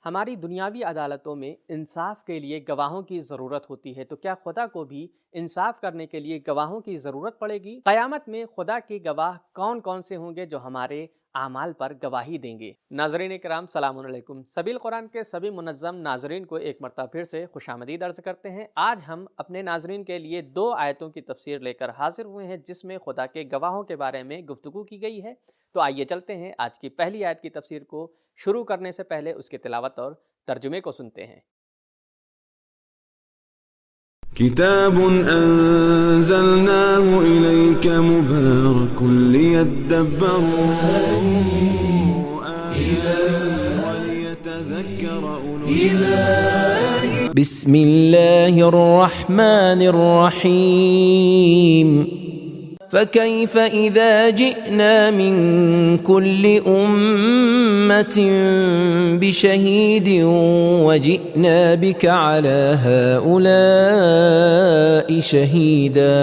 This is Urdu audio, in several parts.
ہماری دنیاوی عدالتوں میں انصاف کے لیے گواہوں کی ضرورت ہوتی ہے، تو کیا خدا کو بھی انصاف کرنے کے لیے گواہوں کی ضرورت پڑے گی؟ قیامت میں خدا کے گواہ کون کون سے ہوں گے جو ہمارے اعمال پر گواہی دیں گے؟ ناظرین کرام، سلام علیکم۔ سبیل قرآن کے سبھی منظم ناظرین کو ایک مرتبہ پھر سے خوش آمدید عرض کرتے ہیں۔ آج ہم اپنے ناظرین کے لیے 2 آیتوں کی تفسیر لے کر حاضر ہوئے ہیں جس میں خدا کے گواہوں کے بارے میں گفتگو کی گئی ہے۔ تو آئیے چلتے ہیں آج کی پہلی آیت کی تفسیر کو شروع کرنے سے پہلے اس کی تلاوت اور ترجمے کو سنتے ہیں۔ كتاب أنزلناه إليك مبارك ليدبروا آياته وليتذكر أولو الألباب. بسم الله الرحمن الرحيم فكيف إذا جئنا من كل أمة بشهيد وجئنا بك على هؤلاء شهيدا.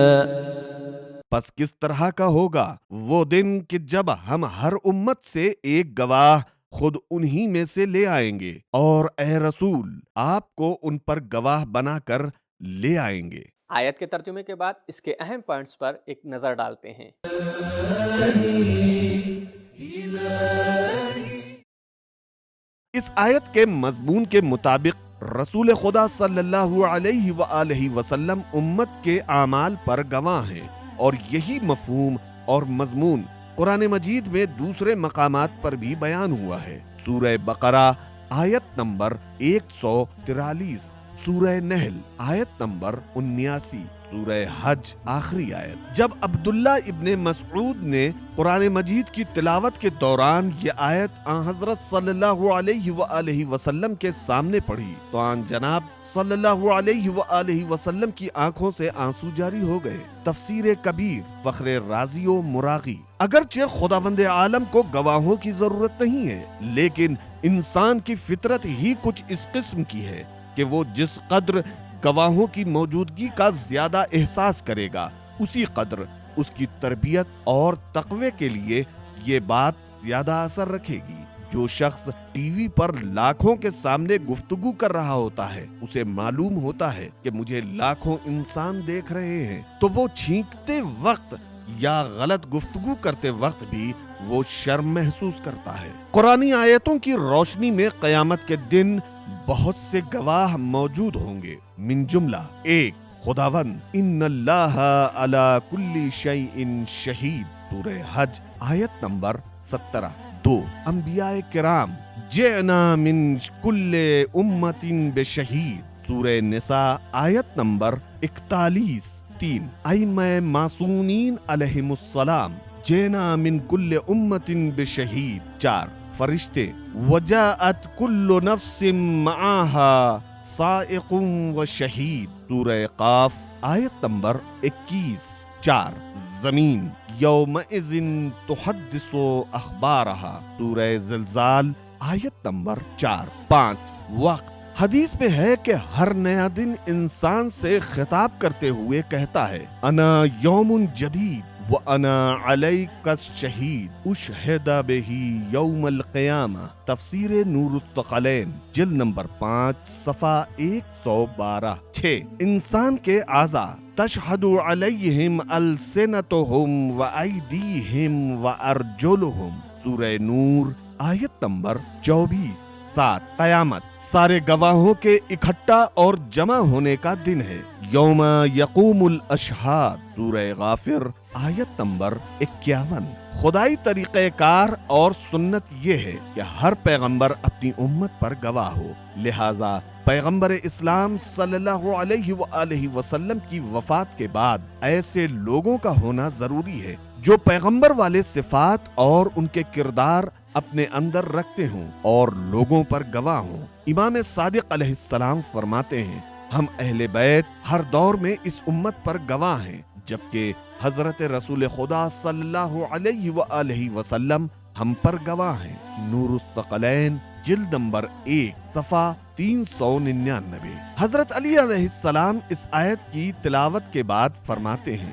پس کس طرح کا ہوگا وہ دن کہ جب ہم ہر امت سے ایک گواہ خود انہی میں سے لے آئیں گے، اور اے رسول آپ کو ان پر گواہ بنا کر لے آئیں گے۔ آیت کے ترجمے کے بعد اس کے اہم پوائنٹس پر ایک نظر ڈالتے ہیں۔ اس آیت کے مضمون کے مطابق رسول خدا صلی اللہ علیہ وآلہ وسلم امت کے اعمال پر گواہ ہیں، اور یہی مفہوم اور مضمون قرآن مجید میں دوسرے مقامات پر بھی بیان ہوا ہے۔ سورہ بقرہ آیت نمبر 143، سورہ نحل آیت نمبر 79، سورہ حج آخری آیت۔ جب عبداللہ ابن مسعود نے قرآن مجید کی تلاوت کے دوران یہ آیت آن حضرت صلی اللہ علیہ وآلہ وسلم کے سامنے پڑھی تو آن جناب صلی اللہ علیہ وآلہ وسلم کی آنکھوں سے آنسو جاری ہو گئے۔ تفسیر کبیر فخر رازی و مراغی۔ اگرچہ خداوند عالم کو گواہوں کی ضرورت نہیں ہے، لیکن انسان کی فطرت ہی کچھ اس قسم کی ہے کہ وہ جس قدر گواہوں کی موجودگی کا زیادہ احساس کرے گا، اسی قدر اس کی تربیت اور تقوی کے لیے یہ بات زیادہ اثر رکھے گی۔ جو شخص ٹی وی پر لاکھوں کے سامنے گفتگو کر رہا ہوتا ہے، اسے معلوم ہوتا ہے کہ مجھے لاکھوں انسان دیکھ رہے ہیں، تو وہ چھینکتے وقت یا غلط گفتگو کرتے وقت بھی وہ شرم محسوس کرتا ہے۔ قرآنی آیتوں کی روشنی میں قیامت کے دن بہت سے گواہ موجود ہوں گے، من جملہ 1 خداوند ان اللہ علی کل شیء شہید، سورہ حج آیت نمبر 17۔ 2 انبیاء کرام، جئنا من کل امت بشہید، سورہ نساء آیت نمبر 41۔ 3 ائمہ معصومین علیہم السلام، جئنا من کل امت بشہید۔ 4 فرشتے، وجاءت کل نفس معاہا سائق و شہید، سورہ قاف آیت نمبر 21۔ 4 زمین، یومئذ تحدث اخبارہا، سورہ زلزال آیت نمبر 4۔ 5 وقت، حدیث میں ہے کہ ہر نیا دن انسان سے خطاب کرتے ہوئے کہتا ہے انا یوم جدید وَأَنَا عَلَيْكَ الشَّهِيدُ أُشْهِدَ بِهِ يَوْمَ الْقِيَامَةِ، تفسیر نور الثقلین جلد نمبر 5 صفحہ 112۔ 6 انسان کے اعضاء، تشہد علیہم السنتہم وایدیہم وارجلہم، سورہ نور آیت نمبر 24۔ 7 قیامت، سارے گواہوں کے اکٹھا اور جمع ہونے کا دن ہے، یوم یقوم الاشہاد، سورہ غافر آیت نمبر 51۔ خدائی طریقہ کار اور سنت یہ ہے کہ ہر پیغمبر اپنی امت پر گواہ ہو، لہٰذا پیغمبر اسلام صلی اللہ علیہ وآلہ وسلم کی وفات کے بعد ایسے لوگوں کا ہونا ضروری ہے جو پیغمبر والے صفات اور ان کے کردار اپنے اندر رکھتے ہوں اور لوگوں پر گواہ ہوں۔ امام صادق علیہ السلام فرماتے ہیں ہم اہل بیت ہر دور میں اس امت پر گواہ ہیں، جبکہ حضرت رسول خدا صلی اللہ علیہ وآلہ وسلم ہم پر گواہ ہیں۔ نور الثقلین جلد نمبر 1 صفحہ 399۔ حضرت علی علیہ السلام اس آیت کی تلاوت کے بعد فرماتے ہیں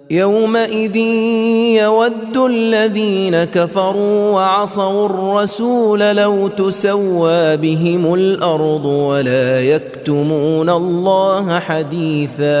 يومئذ يود الذين كفروا وعصوا الرسول لو تسوى بهم الأرض ولا يكتمون الله حديثا۔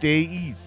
23।